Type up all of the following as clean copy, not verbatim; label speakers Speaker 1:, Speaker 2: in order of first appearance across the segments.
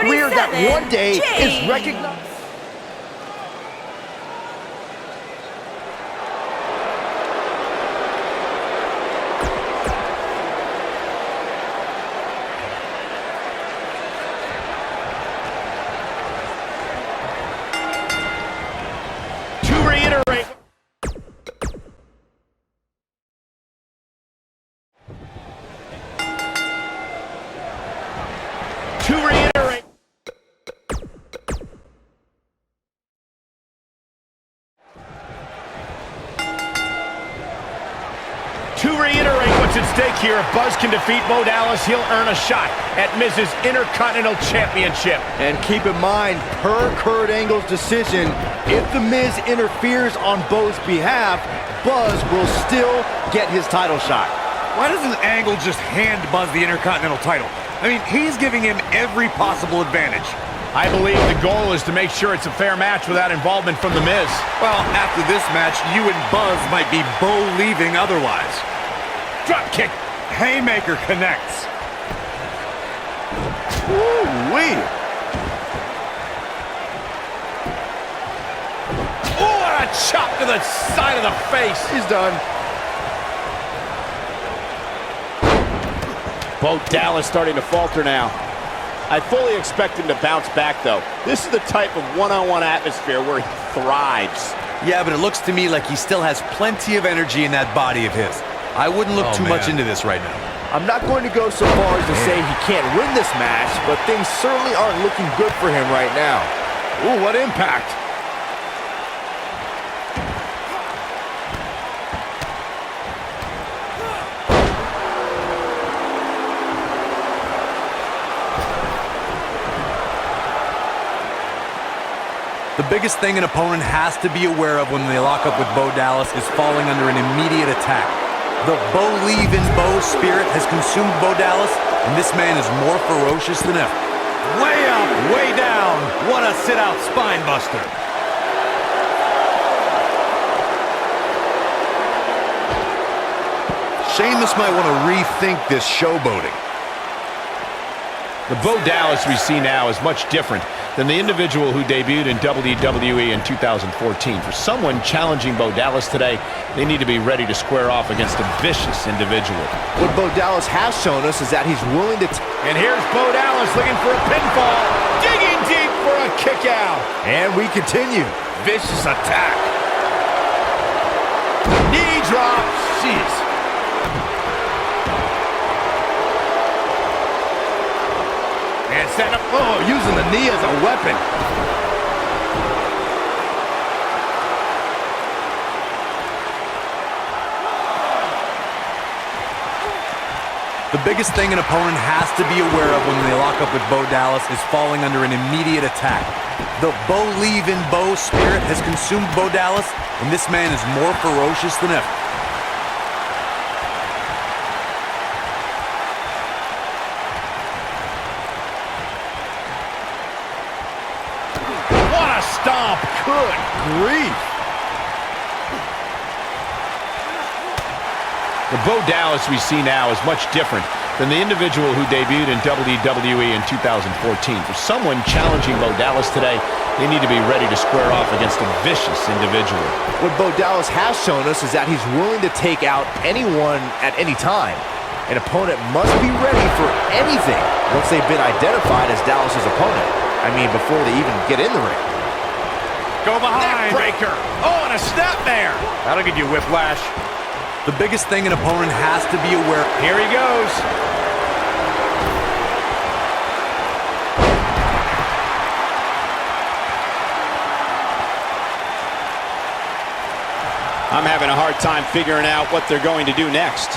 Speaker 1: career that one day is recognized.
Speaker 2: To reiterate what's at stake here, if Buzz can defeat Bo Dallas, he'll earn a shot at Miz's Intercontinental Championship.
Speaker 1: And keep in mind, per Kurt Angle's decision, if The Miz interferes on Bo's behalf, Buzz will still get his title shot.
Speaker 3: Why doesn't Angle just hand Buzz the Intercontinental title? I mean, he's giving him every possible advantage.
Speaker 2: I believe the goal is to make sure it's a fair match without involvement from The Miz.
Speaker 3: Well, after this match, you and Buzz might be Bo-leaving otherwise. Drop kick. Haymaker connects.
Speaker 1: Woo-wee.
Speaker 2: Oh, what a chop to the side of the face.
Speaker 1: He's done.
Speaker 4: Bo Dallas starting to falter now. I fully expect him to bounce back, though. This is the type of one-on-one atmosphere where he thrives.
Speaker 3: Yeah, but it looks to me like he still has plenty of energy in that body of his. I wouldn't look too much into this right now.
Speaker 1: I'm not going to go so far as to say he can't win this match, but things certainly aren't looking good for him right now.
Speaker 2: Ooh, what impact.
Speaker 3: The biggest thing an opponent has to be aware of when they lock up with Bo Dallas is falling under an immediate attack. The Bo-leave in Bo spirit has consumed Bo Dallas, and this man is more ferocious than ever. Way up, way down. What a sit-out spine buster.
Speaker 5: Sheamus might want to rethink this showboating.
Speaker 2: The Bo Dallas we see now is much different than the individual who debuted in WWE in 2014. For someone challenging Bo Dallas today, they need to be ready to square off against a vicious individual.
Speaker 1: What Bo Dallas has shown us is that he's willing to...
Speaker 2: And here's Bo Dallas looking for a pinfall, digging deep for a kick out.
Speaker 1: And we continue.
Speaker 2: Vicious attack. Knee drop. Jeez. And set up.
Speaker 1: Oh, using the knee as a weapon.
Speaker 3: The biggest thing an opponent has to be aware of when they lock up with Bo Dallas is falling under an immediate attack. The Bo-leave in Bo spirit has consumed Bo Dallas, and this man is more ferocious than ever.
Speaker 2: What a stomp.
Speaker 1: Good grief.
Speaker 2: The Bo Dallas we see now is much different than the individual who debuted in WWE in 2014. For someone challenging Bo Dallas today, they need to be ready to square off against a vicious individual.
Speaker 1: What Bo Dallas has shown us is that he's willing to take out anyone at any time. An opponent must be ready for anything once they've been identified as Dallas's opponent. I mean, before they even get in the ring.
Speaker 2: Go behind. Neck breaker. Oh, and a snapmare. That'll give you whiplash.
Speaker 3: The biggest thing an opponent has to be aware of.
Speaker 2: Here he goes.
Speaker 4: I'm having a hard time figuring out what they're going to do next.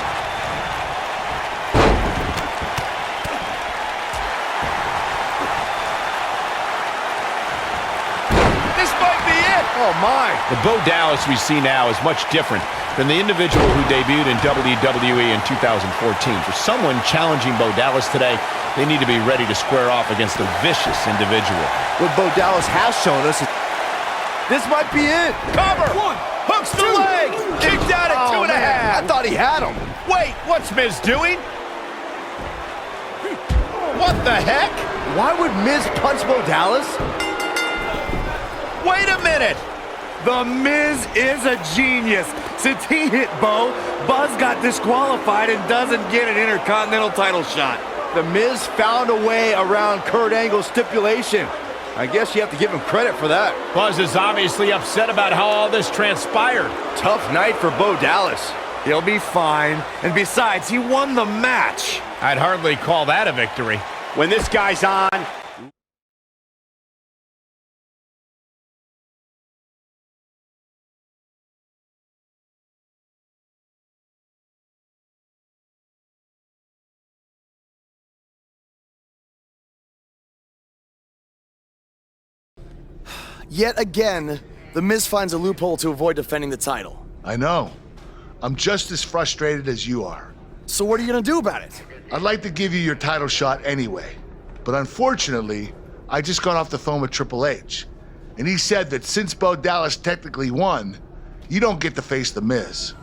Speaker 2: This might be it. Oh, my. The Bo Dallas we see now is much different than the individual who debuted in WWE in 2014. For someone challenging Bo Dallas today, they need to be ready to square off against a vicious individual.
Speaker 1: What Bo Dallas has shown us is... This might be it.
Speaker 2: Cover. One. Hooks the leg. Kicked out at 2.5.
Speaker 1: I thought he had him.
Speaker 2: Wait, what's Miz doing?
Speaker 4: What the heck?
Speaker 1: Why would Miz punch Bo Dallas?
Speaker 4: Wait a minute.
Speaker 3: The Miz is a genius. Since he hit Bo, Buzz got disqualified and doesn't get an Intercontinental title shot.
Speaker 1: The Miz found a way around Kurt Angle's stipulation. I guess you have to give him credit for that.
Speaker 2: Buzz is obviously upset about how all this transpired.
Speaker 1: Tough night for Bo Dallas.
Speaker 3: He'll be fine. And besides, he won the match.
Speaker 2: I'd hardly call that a victory.
Speaker 4: When this guy's on,
Speaker 6: Yet again, The Miz finds a loophole to avoid defending the title.
Speaker 5: I know. I'm just as frustrated as you are.
Speaker 6: So what are you gonna do about it?
Speaker 5: I'd like to give you your title shot anyway. But unfortunately, I just got off the phone with Triple H. And he said that since Bo Dallas technically won, you don't get to face The Miz.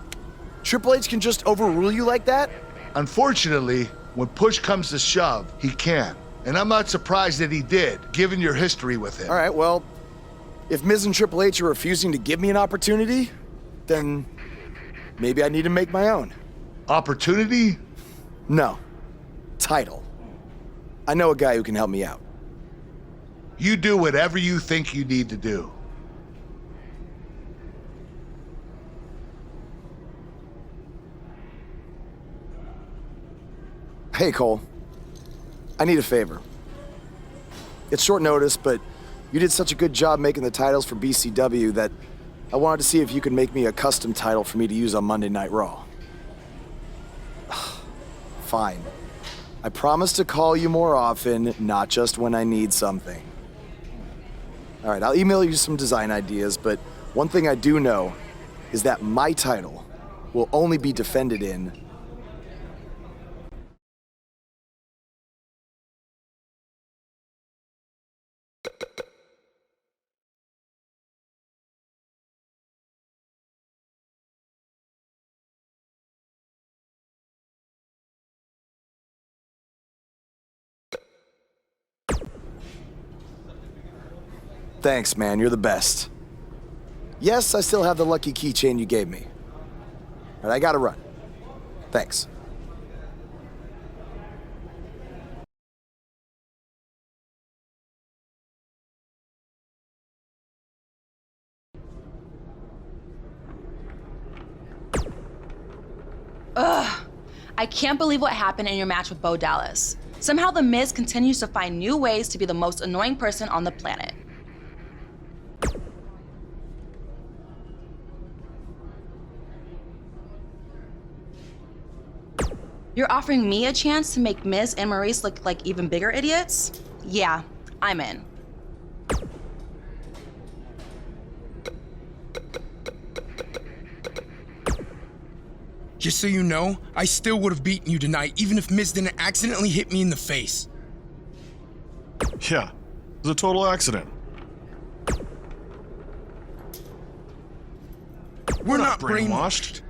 Speaker 6: Triple H can just overrule you like that?
Speaker 5: Unfortunately, when push comes to shove, he can. And I'm not surprised that he did, given your history with him.
Speaker 6: All right, well, if Miz and Triple H are refusing to give me an opportunity, then maybe I need to make my own.
Speaker 5: Opportunity?
Speaker 6: No. Title. I know a guy who can help me out.
Speaker 5: You do whatever you think you need to do.
Speaker 6: Hey, Cole. I need a favor. It's short notice, but you did such a good job making the titles for BCW that I wanted to see if you could make me a custom title for me to use on Monday Night Raw. Fine. I promise to call you more often, not just when I need something. All right, I'll email you some design ideas, but one thing I do know is that my title will only be defended in Thanks, man. You're the best. Yes, I still have the lucky keychain you gave me. All right, I gotta run. Thanks.
Speaker 7: I can't believe what happened in your match with Bo Dallas. Somehow The Miz continues to find new ways to be the most annoying person on the planet. You're offering me a chance to make Miz and Maurice look like even bigger idiots? Yeah, I'm in.
Speaker 8: Just so you know, I still would have beaten you tonight, even if Miz didn't accidentally hit me in the face.
Speaker 9: Yeah, it was a total accident.
Speaker 8: We're not brainwashed.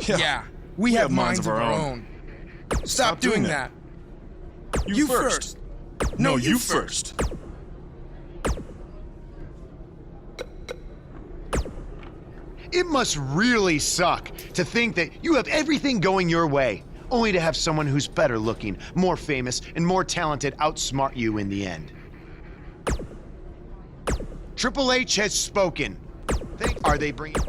Speaker 8: Yeah, we have minds of our own. Stop doing that. You first. No, you first.
Speaker 10: It must really suck to think that you have everything going your way, only to have someone who's better looking, more famous, and more talented outsmart you in the end. Triple H has spoken. Are they bringing...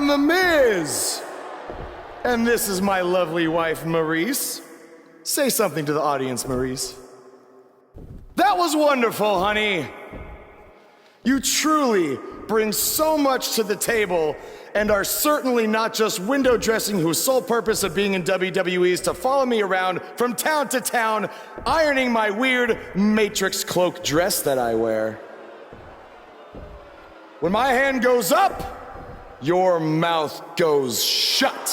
Speaker 6: am The Miz. And this is my lovely wife, Maurice. Say something to the audience, Maurice. That was wonderful, honey. You truly bring so much to the table and are certainly not just window dressing whose sole purpose of being in WWE is to follow me around from town to town, ironing my weird Matrix cloak dress that I wear. When my hand goes up, your mouth goes shut.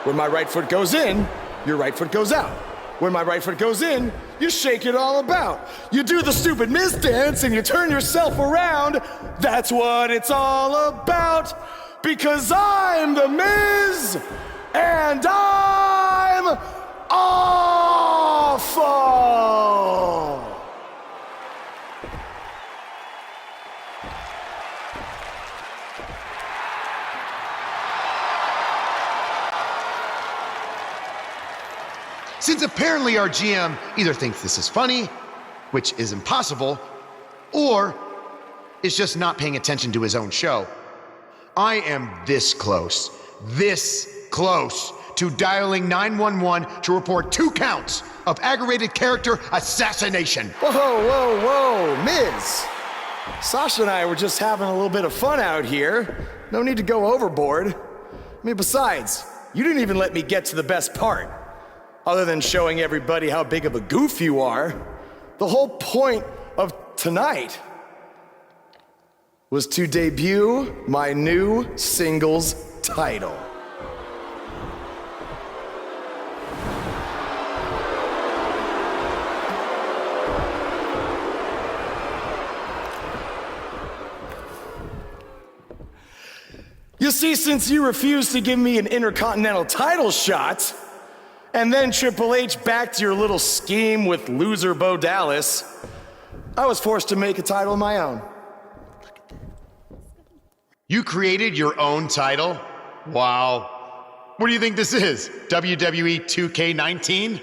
Speaker 6: When my right foot goes in, your right foot goes out. When my right foot goes in, you shake it all about. You do the stupid Miz dance and you turn yourself around. That's what it's all about. Because I'm The Miz and I'm awful.
Speaker 10: Since apparently our GM either thinks this is funny, which is impossible, or is just not paying attention to his own show, I am this close to dialing 911 to report 2 counts of aggravated character assassination.
Speaker 6: Whoa, Miz. Sasha and I were just having a little bit of fun out here. No need to go overboard. I mean, besides, you didn't even let me get to the best part. Other than showing everybody how big of a goof you are, the whole point of tonight was to debut my new singles title. You see, since you refused to give me an Intercontinental title shot, and then Triple H backed your little scheme with loser Bo Dallas, I was forced to make a title of my own.
Speaker 10: You created your own title? Wow. What do you think this is? WWE 2K19?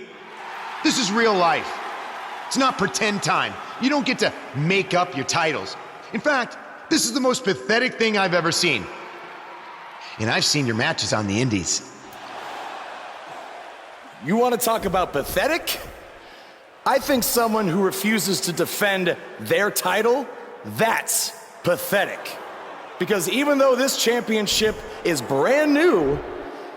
Speaker 10: This is real life. It's not pretend time. You don't get to make up your titles. In fact, this is the most pathetic thing I've ever seen. And I've seen your matches on the indies.
Speaker 6: You want to talk about pathetic? I think someone who refuses to defend their title, that's pathetic. Because even though this championship is brand new,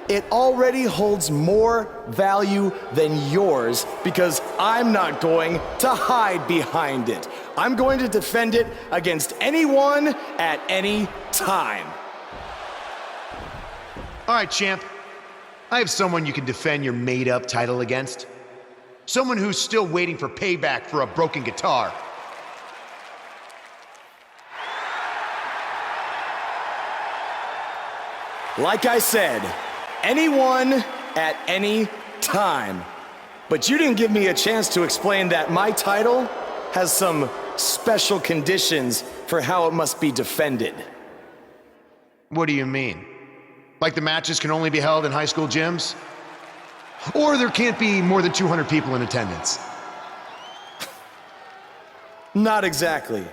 Speaker 6: it already holds more value than yours because I'm not going to hide behind it. I'm going to defend it against anyone at any time.
Speaker 10: All right, champ. I have someone you can defend your made-up title against. Someone who's still waiting for payback for a broken guitar.
Speaker 6: Like I said, anyone at any time. But you didn't give me a chance to explain that my title has some special conditions for how it must be defended.
Speaker 10: What do you mean? Like the matches can only be held in high school gyms? Or there can't be more than 200 people in attendance?
Speaker 6: Not exactly.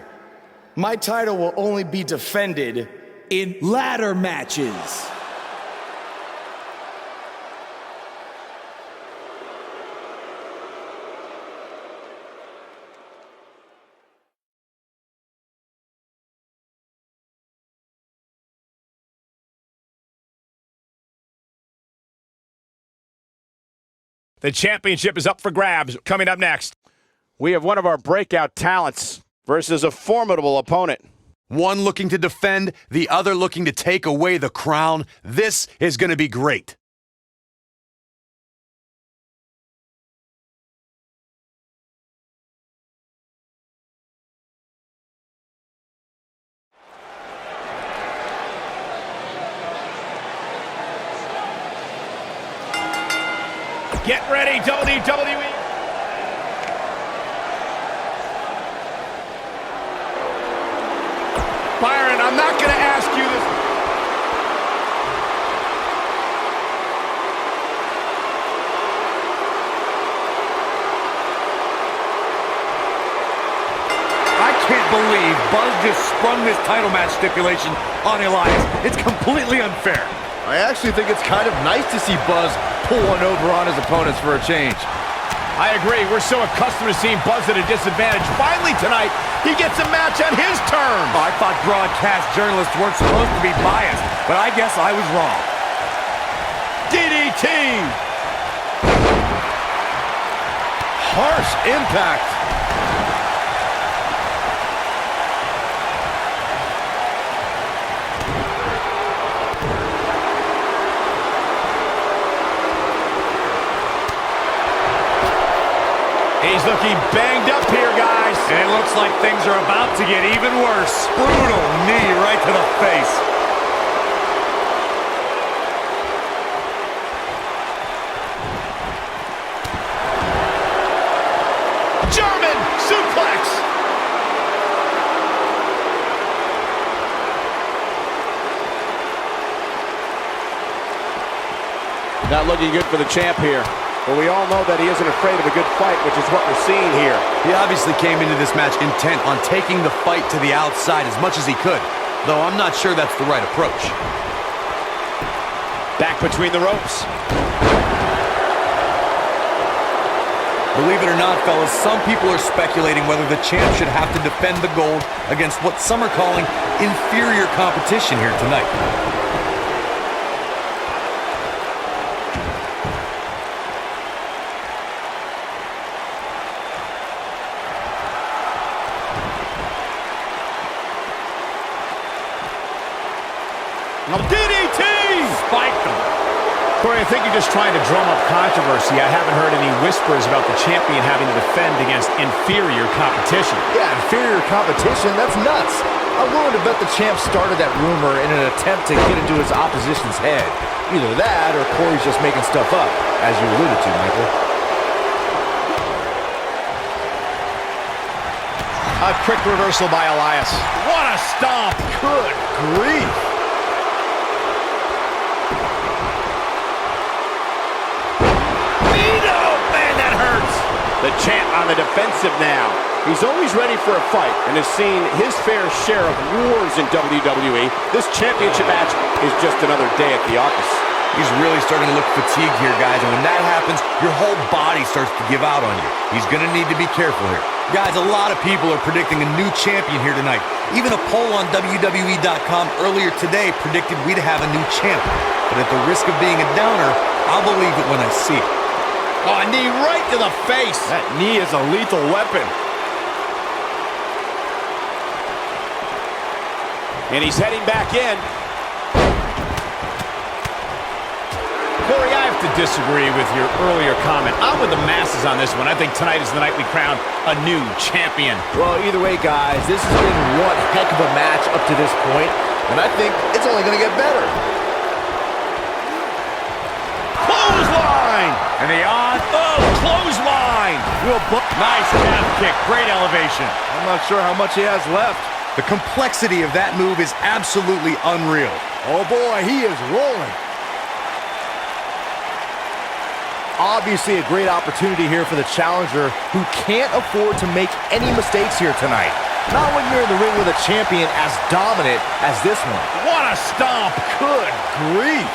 Speaker 6: My title will only be defended in ladder matches.
Speaker 2: The championship is up for grabs. Coming up next,
Speaker 4: we have one of our breakout talents versus a formidable opponent.
Speaker 3: One looking to defend, the other looking to take away the crown. This is going to be great.
Speaker 2: get ready, WWE. Byron, I'm not going to ask you this.
Speaker 3: I can't believe Buzz just sprung this title match stipulation on Elias. It's completely unfair.
Speaker 1: I actually think it's kind of nice to see Buzz pull one over on his opponents for a change.
Speaker 2: I agree. We're so accustomed to seeing Buzz at a disadvantage. Finally tonight, he gets a match on his terms.
Speaker 3: I thought broadcast journalists weren't supposed to be biased, but I guess I was wrong.
Speaker 2: DDT!
Speaker 1: Harsh impact.
Speaker 2: He's looking banged up here, guys.
Speaker 3: And it looks like things are about to get even worse. Brutal knee right to the face.
Speaker 2: German suplex.
Speaker 4: Not looking good for the champ here. But we all know that he isn't afraid of a good fight, which is what we're seeing here.
Speaker 3: He obviously came into this match intent on taking the fight to the outside as much as he could, though I'm not sure that's the right approach.
Speaker 2: Back between the ropes.
Speaker 3: Believe it or not, fellas, some people are speculating whether the champ should have to defend the gold against what some are calling inferior competition here tonight.
Speaker 2: DDT!
Speaker 3: Spiked him.
Speaker 2: Corey, I think you're just trying to drum up controversy. I haven't heard any whispers about the champion having to defend against inferior competition.
Speaker 1: Yeah, inferior competition, that's nuts. I'm willing to bet the champ started that rumor in an attempt to get into his opposition's head. Either that or Corey's just making stuff up, as you alluded to, Michael.
Speaker 2: A quick reversal by Elias. What a stomp!
Speaker 1: Good grief.
Speaker 4: The champ on the defensive now. He's always ready for a fight and has seen his fair share of wars in WWE. This championship match is just another day at the office.
Speaker 3: He's really starting to look fatigued here, guys, and when that happens, your whole body starts to give out on you. He's going to need to be careful here. Guys, a lot of people are predicting a new champion here tonight. Even a poll on WWE.com earlier today predicted we'd have a new champ. But at the risk of being a downer, I'll believe it when I see it.
Speaker 2: Oh, a knee right to the face.
Speaker 1: That knee is a lethal weapon.
Speaker 4: And he's heading back in.
Speaker 2: Corey, I have to disagree with your earlier comment. I'm with the masses on this one. I think tonight is the night we crown a new champion.
Speaker 1: Well, either way, guys, this has been one heck of a match up to this point, and I think it's only going to get better.
Speaker 2: Clothesline! And the clothesline! Nice calf kick, great elevation.
Speaker 1: I'm not sure how much he has left.
Speaker 3: The complexity of that move is absolutely unreal.
Speaker 1: Oh boy, he is rolling. Obviously a great opportunity here for the challenger who can't afford to make any mistakes here tonight. Not when you're in the ring with a champion as dominant as this one.
Speaker 2: What a stomp!
Speaker 1: Good grief.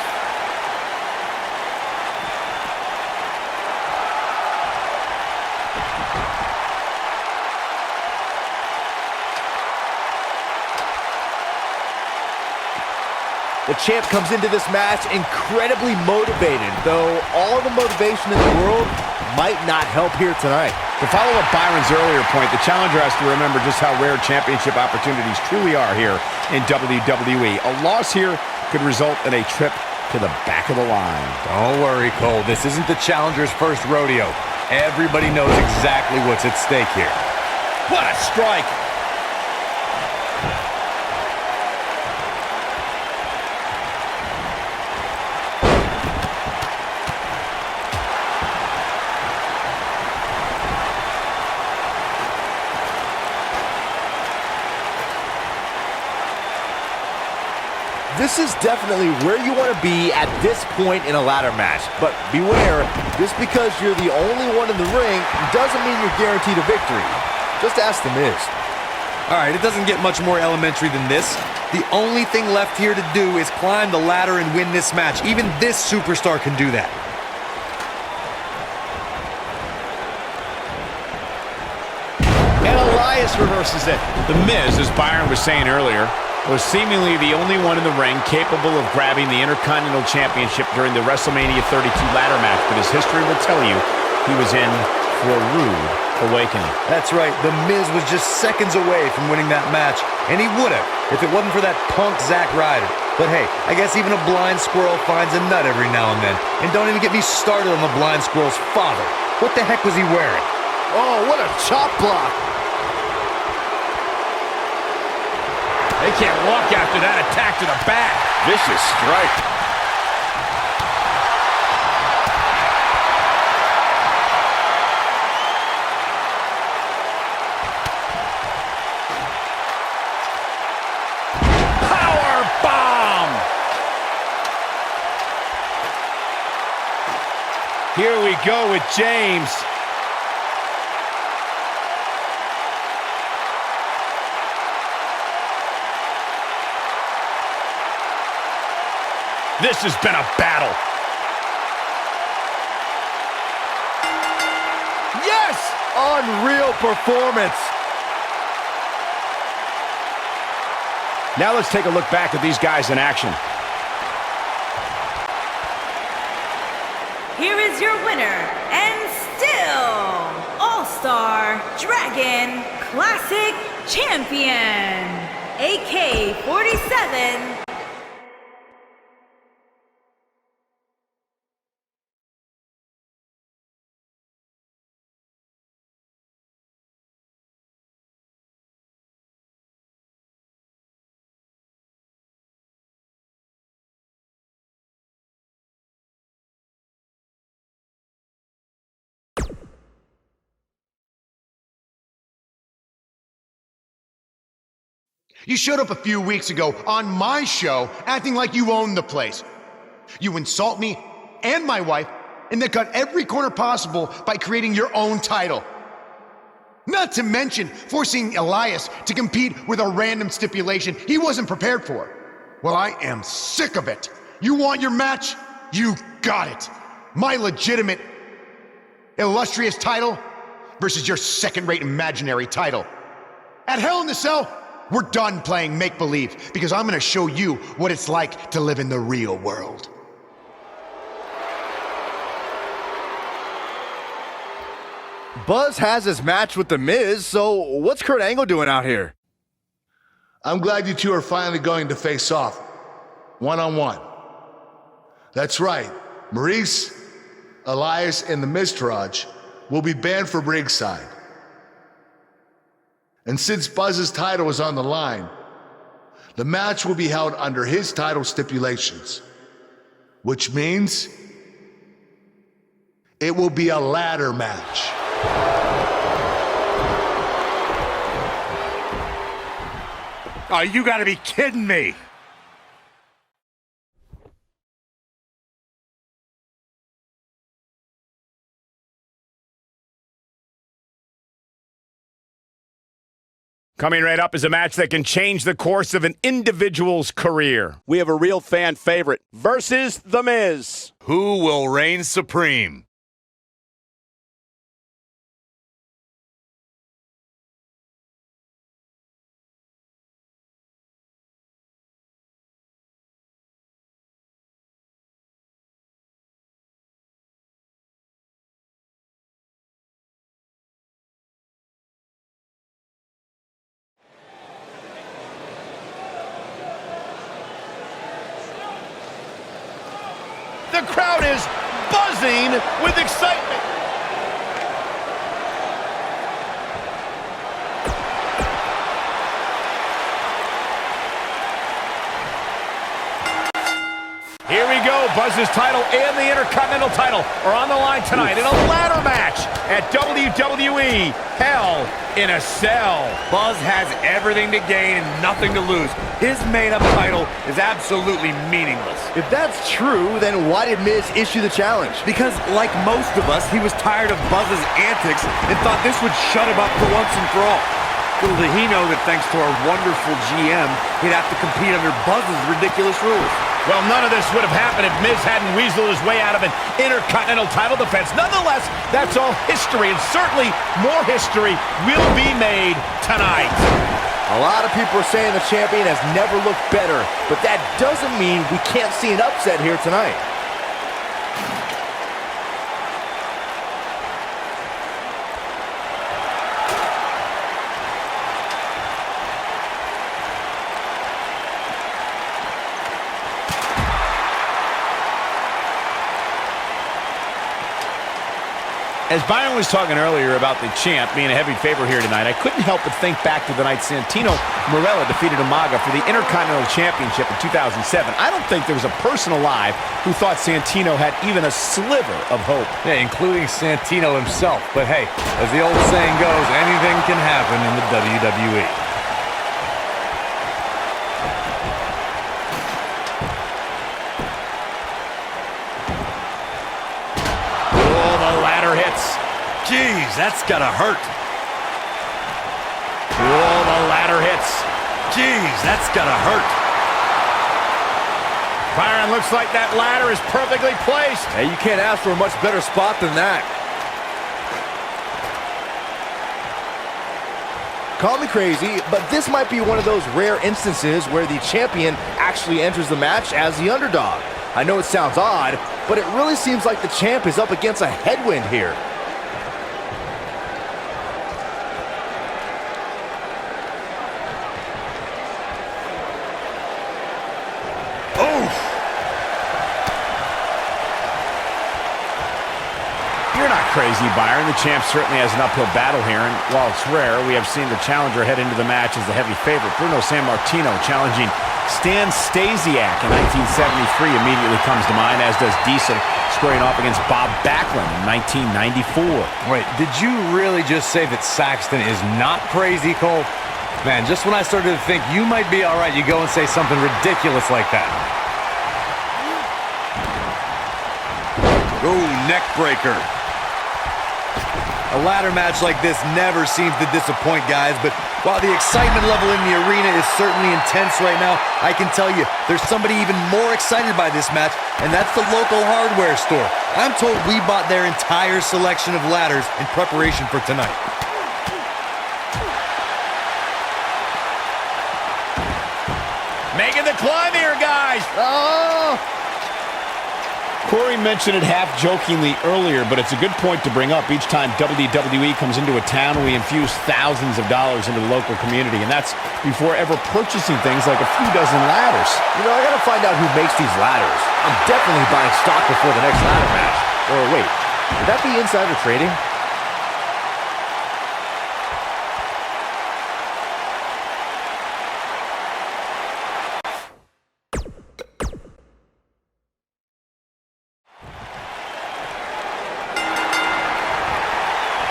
Speaker 1: The champ comes into this match incredibly motivated, though all the motivation in the world might not help here tonight.
Speaker 2: To follow up Byron's earlier point, the challenger has to remember just how rare championship opportunities truly are here in WWE. A loss here could result in a trip to the back of the line.
Speaker 3: Don't worry, Cole. This isn't the challenger's first rodeo. Everybody knows exactly what's at stake here.
Speaker 2: What a strike!
Speaker 1: This is definitely where you want to be at this point in a ladder match. But beware, just because you're the only one in the ring doesn't mean you're guaranteed a victory. Just ask The Miz.
Speaker 3: All right, it doesn't get much more elementary than this. The only thing left here to do is climb the ladder and win this match. Even this superstar can do that.
Speaker 1: And Elias reverses it.
Speaker 2: The Miz, as Byron was saying earlier, was seemingly the only one in the ring capable of grabbing the Intercontinental Championship during the WrestleMania 32 ladder match, but as history will tell you, he was in for a rude awakening.
Speaker 3: That's right. The Miz was just seconds away from winning that match, and he would have if it wasn't for that punk Zack Ryder. But hey, I guess even a blind squirrel finds a nut every now and then. And don't even get me started on the blind squirrel's father. What the heck was he wearing?
Speaker 1: Oh, what a chop block.
Speaker 2: They can't walk after that attack to the back.
Speaker 1: Vicious strike.
Speaker 2: Power bomb. Here we go with James. This has been a battle.
Speaker 1: Yes! Unreal performance.
Speaker 2: Now let's take a look back at these guys in action.
Speaker 11: Here is your winner, and still All-Star Dragon Classic Champion, AK-47.
Speaker 10: You showed up a few weeks ago on my show acting like you own the place. You insult me and my wife and then cut every corner possible by creating your own title. Not to mention forcing Elias to compete with a random stipulation he wasn't prepared for. Well, I am sick of it. You want your match? You got it. My legitimate, illustrious title versus your second-rate imaginary title. At Hell in the Cell, we're done playing make-believe because I'm going to show you what it's like to live in the real world.
Speaker 1: Buzz has his match with The Miz, so what's Kurt Angle doing out here?
Speaker 5: I'm glad you two are finally going to face off, one-on-one. That's right, Maurice, Elias, and the Miztourage will be banned from ringside. And since Buzz's title is on the line, the match will be held under his title stipulations, which means it will be a ladder match.
Speaker 3: Oh, you gotta be kidding me!
Speaker 2: Coming right up is a match that can change the course of an individual's career.
Speaker 4: We have a real fan favorite versus The Miz.
Speaker 3: Who will reign supreme?
Speaker 2: The crowd is buzzing with excitement. Here we go. Buzz's title and the Intercontinental title are on the line tonight in a ladder match at WWE Hell in a Cell.
Speaker 3: Buzz has everything to gain and nothing to lose. His made-up title is absolutely meaningless.
Speaker 1: If that's true, then why did Miz issue the challenge?
Speaker 3: Because, like most of us, he was tired of Buzz's antics and thought this would shut him up for once and for all. Little did he know that thanks to our wonderful GM, he'd have to compete under Buzz's ridiculous rules.
Speaker 2: Well, none of this would have happened if Miz hadn't weaseled his way out of an Intercontinental title defense. Nonetheless, that's all history, and certainly more history will be made tonight.
Speaker 1: A lot of people are saying the champion has never looked better, but that doesn't mean we can't see an upset here tonight.
Speaker 2: As Byron was talking earlier about the champ being a heavy favorite here tonight, I couldn't help but think back to the night Santino Marella defeated Umaga for the Intercontinental Championship in 2007. I don't think there was a person alive who thought Santino had even a sliver of hope.
Speaker 3: Yeah, including Santino himself. But hey, as the old saying goes, anything can happen in the WWE. Jeez, that's gotta hurt.
Speaker 2: Whoa, the ladder hits.
Speaker 3: Jeez, that's gotta hurt.
Speaker 2: Byron, looks like that ladder is perfectly placed.
Speaker 1: Hey, you can't ask for a much better spot than that. Call me crazy, but this might be one of those rare instances where the champion actually enters the match as the underdog. I know it sounds odd, but it really seems like the champ is up against a headwind here.
Speaker 2: Crazy, Byron. The champ certainly has an uphill battle here, and while it's rare, we have seen the challenger head into the match as the heavy favorite. Bruno Sammartino challenging Stan Stasiak in 1973 immediately comes to mind, as does Diesel squaring off against Bob Backlund in 1994.
Speaker 3: Wait, did you really just say that Saxton is not crazy, Cole? Man, just when I started to think you might be all right, you go and say something ridiculous like that. Oh, neck breaker. A ladder match like this never seems to disappoint, guys, but while the excitement level in the arena is certainly intense right now, I can tell you there's somebody even more excited by this match, and that's the local hardware store. I'm told we bought their entire selection of ladders in preparation for tonight.
Speaker 2: Making the climb here, guys. Oh! Corey mentioned it half-jokingly earlier, but it's a good point to bring up. Each time WWE comes into a town, we infuse thousands of dollars into the local community, and that's before ever purchasing things like a few dozen ladders.
Speaker 1: You know, I gotta find out who makes these ladders. I'm definitely buying stock before the next ladder match. Or wait, would that be insider trading?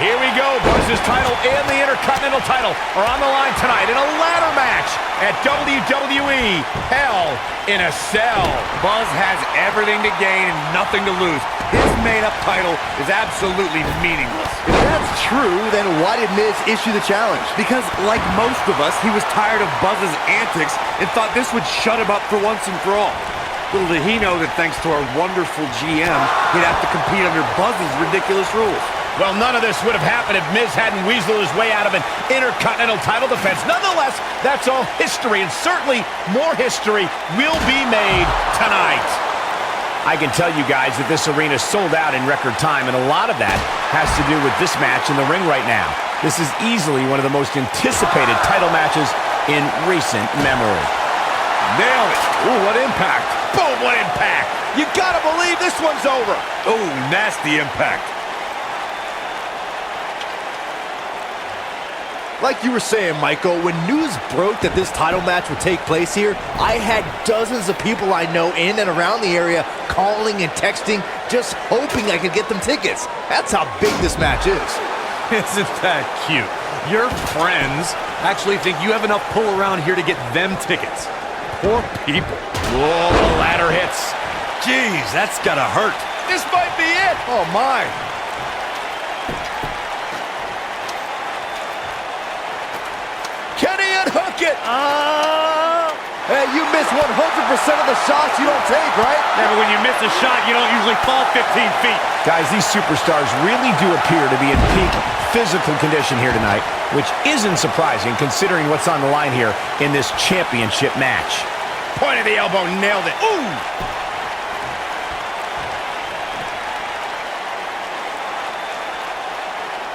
Speaker 2: Here we go. Buzz's title and the Intercontinental title are on the line tonight in a ladder match at WWE Hell in a Cell.
Speaker 3: Buzz has everything to gain and nothing to lose. His made-up title is absolutely meaningless.
Speaker 1: If that's true, then why did Miz issue the challenge?
Speaker 3: Because, like most of us, he was tired of Buzz's antics and thought this would shut him up for once and for all. Little did he know that thanks to our wonderful GM, he'd have to compete under Buzz's ridiculous rules.
Speaker 2: Well, none of this would have happened if Miz hadn't weaseled his way out of an Intercontinental title defense. Nonetheless, that's all history, and certainly more history will be made tonight. I can tell you guys that this arena sold out in record time, and a lot of that has to do with this match in the ring right now. This is easily one of the most anticipated title matches in recent memory.
Speaker 3: Nailed it. Ooh, what impact.
Speaker 2: Boom, what impact. You gotta believe this one's over.
Speaker 3: Ooh, nasty impact.
Speaker 1: Like you were saying, Michael, when news broke that this title match would take place here, I had dozens of people I know in and around the area calling and texting, just hoping I could get them tickets. That's how big this match is.
Speaker 3: Isn't that cute? Your friends actually think you have enough pull around here to get them tickets. Poor people.
Speaker 2: Whoa, the ladder hits.
Speaker 3: Jeez, that's gotta hurt.
Speaker 2: This might be it.
Speaker 1: Oh, my.
Speaker 3: it.
Speaker 1: Hey, you miss 100% of the shots you don't take, right?
Speaker 4: Yeah, but when you miss a shot, you don't usually fall 15 feet.
Speaker 2: Guys, these superstars really do appear to be in peak physical condition here tonight, which isn't surprising considering what's on the line here in this championship match.
Speaker 4: Point of the elbow, nailed it. Ooh!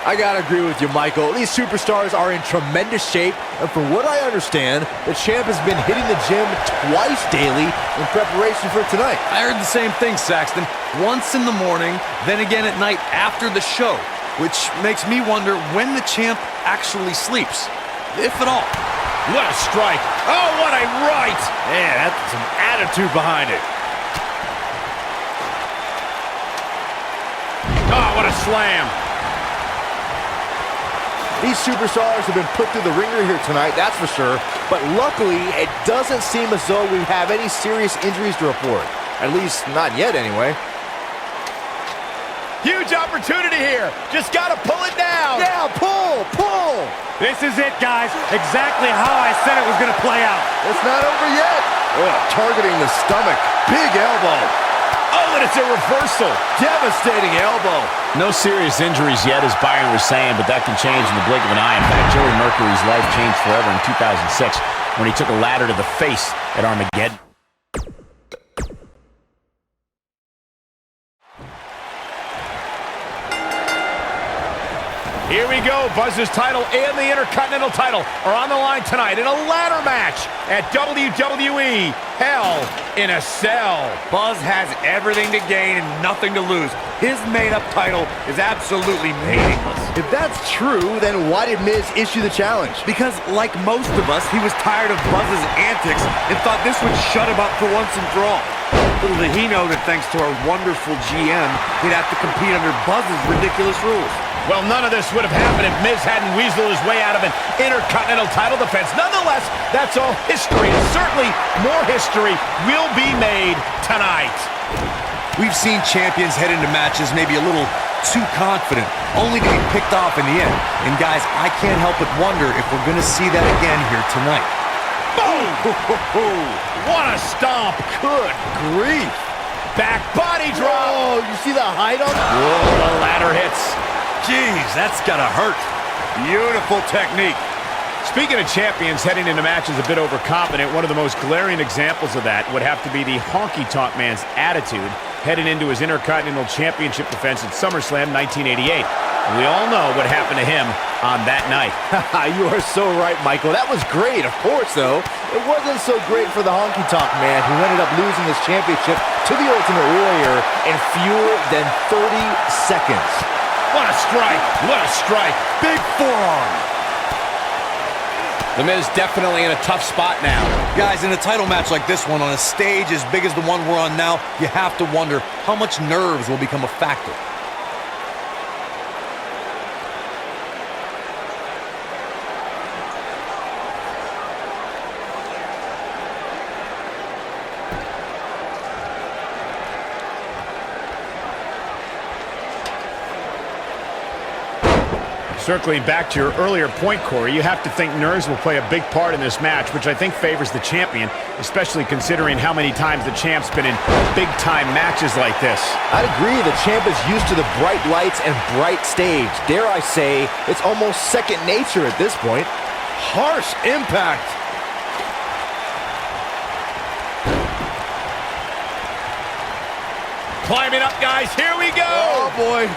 Speaker 1: I gotta agree with you, Michael. These superstars are in tremendous shape, and from what I understand, the champ has been hitting the gym twice daily in preparation for tonight.
Speaker 3: I heard the same thing, Saxton. Once in the morning, then again at night after the show, which makes me wonder when the champ actually sleeps, if at all.
Speaker 4: What a strike. Oh, what a right.
Speaker 1: Man, that's some attitude behind it.
Speaker 4: Oh, what a slam.
Speaker 1: These superstars have been put through the ringer here tonight, that's for sure. But luckily, it doesn't seem as though we have any serious injuries to report. At least, not yet anyway.
Speaker 4: Huge opportunity here. Just got to pull it down.
Speaker 1: Yeah, pull.
Speaker 4: This is it, guys. Exactly how I said it was going to play out.
Speaker 1: It's not over yet. Targeting the stomach. Big elbow.
Speaker 4: Oh, and it's a reversal.
Speaker 1: Devastating elbow.
Speaker 2: No serious injuries yet, as Byron was saying, but that can change in the blink of an eye. In fact, Joey Mercury's life changed forever in 2006 when he took a ladder to the face at Armageddon.
Speaker 4: Here we go. Buzz's title and the Intercontinental title are on the line tonight in a ladder match at WWE Hell in a Cell.
Speaker 12: Buzz has everything to gain and nothing to lose. His made-up title is absolutely meaningless.
Speaker 1: If that's true, then why did Miz issue the challenge?
Speaker 12: Because, like most of us, he was tired of Buzz's antics and thought this would shut him up for once and for all. Little did he know that thanks to our wonderful GM, he'd have to compete under Buzz's ridiculous rules.
Speaker 4: Well, none of this would have happened if Miz hadn't weaseled his way out of an Intercontinental title defense. Nonetheless, that's all history, and certainly more history will be made tonight.
Speaker 3: We've seen champions head into matches maybe a little too confident, only to be picked off in the end. And guys, I can't help but wonder if we're going to see that again here tonight.
Speaker 4: Boom! What a stomp!
Speaker 1: Good grief.
Speaker 4: Back body drop!
Speaker 1: Oh, you see the height on it?
Speaker 4: Whoa, the ladder hits.
Speaker 3: Jeez, that's gotta hurt.
Speaker 4: Beautiful technique.
Speaker 2: Speaking of champions heading into matches a bit overconfident, one of the most glaring examples of that would have to be the honky-tonk man's attitude heading into his Intercontinental Championship defense at SummerSlam 1988. We all know what happened to him on that night.
Speaker 1: You are so right, Michael. That was great, of course, though. It wasn't so great for the honky-tonk man who ended up losing his championship to the Ultimate Warrior in fewer than 30 seconds.
Speaker 4: What a strike! What a strike!
Speaker 3: Big forearm.
Speaker 2: The Miz definitely in a tough spot now.
Speaker 3: Guys, in a title match like this one, on a stage as big as the one we're on now, you have to wonder how much nerves will become a factor.
Speaker 2: Circling back to your earlier point, Corey, you have to think nerves will play a big part in this match, which I think favors the champion, especially considering how many times the champ's been in big-time matches like this.
Speaker 1: I'd agree. The champ is used to the bright lights and bright stage. Dare I say, it's almost second nature at this point. Harsh impact.
Speaker 4: Climbing up, guys. Here we go.
Speaker 1: Oh, boy.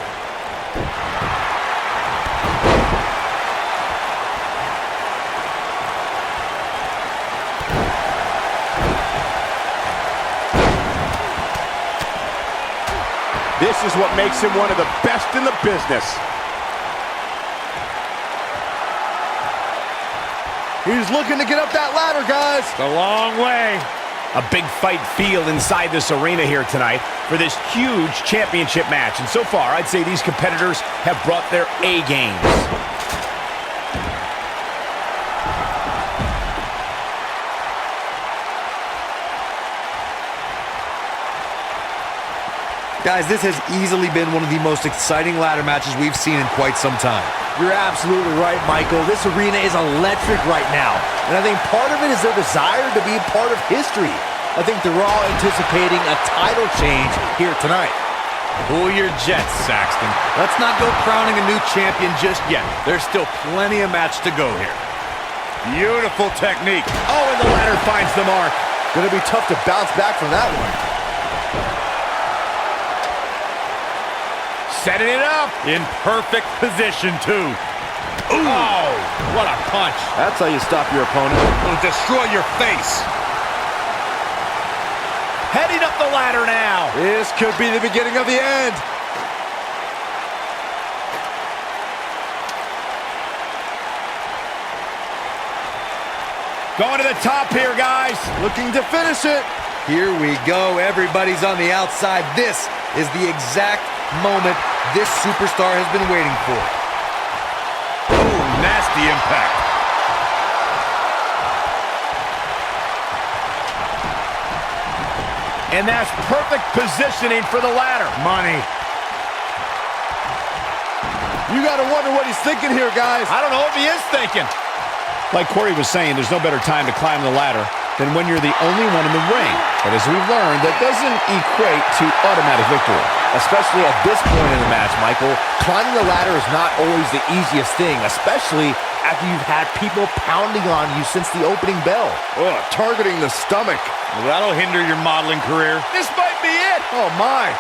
Speaker 4: This is what makes him one of the best in the business.
Speaker 1: He's looking to get up that ladder, guys.
Speaker 4: It's a long way.
Speaker 2: A big fight field inside this arena here tonight for this huge championship match. And so far, I'd say these competitors have brought their A games.
Speaker 12: Guys, this has easily been one of the most exciting ladder matches we've seen in quite some time.
Speaker 1: You're absolutely right, Michael. This arena is electric right now. And I think part of it is their desire to be part of history. I think they're all anticipating a title change here tonight.
Speaker 12: Pull your jets, Saxton. Let's not go crowning a new champion just yet. There's still plenty of match to go here. Beautiful technique.
Speaker 2: Oh, and the ladder finds the mark.
Speaker 1: Gonna be tough to bounce back from that one.
Speaker 2: Setting it up.
Speaker 12: In perfect position, too. Ooh.
Speaker 2: Oh, what a punch.
Speaker 1: That's how you stop your opponent.
Speaker 12: It'll destroy your face.
Speaker 2: Heading up the ladder now.
Speaker 1: This could be the beginning of the end.
Speaker 2: Going to the top here, guys.
Speaker 1: Looking to finish it.
Speaker 12: Here we go. Everybody's on the outside. This is the exact moment this superstar has been waiting for. Oh, nasty impact.
Speaker 2: And that's perfect positioning for the ladder.
Speaker 12: Money.
Speaker 1: You gotta wonder what he's thinking here, guys.
Speaker 2: I don't know if he is thinking. Like Corey was saying, there's no better time to climb the ladder than when you're the only one in the ring. But as we've learned, that doesn't equate to automatic victory.
Speaker 1: Especially at this point in the match, Michael. Climbing the ladder is not always the easiest thing, especially after you've had people pounding on you since the opening bell.
Speaker 12: Targeting the stomach. Well, that'll hinder your modeling career.
Speaker 2: This might be it.
Speaker 1: Oh, my.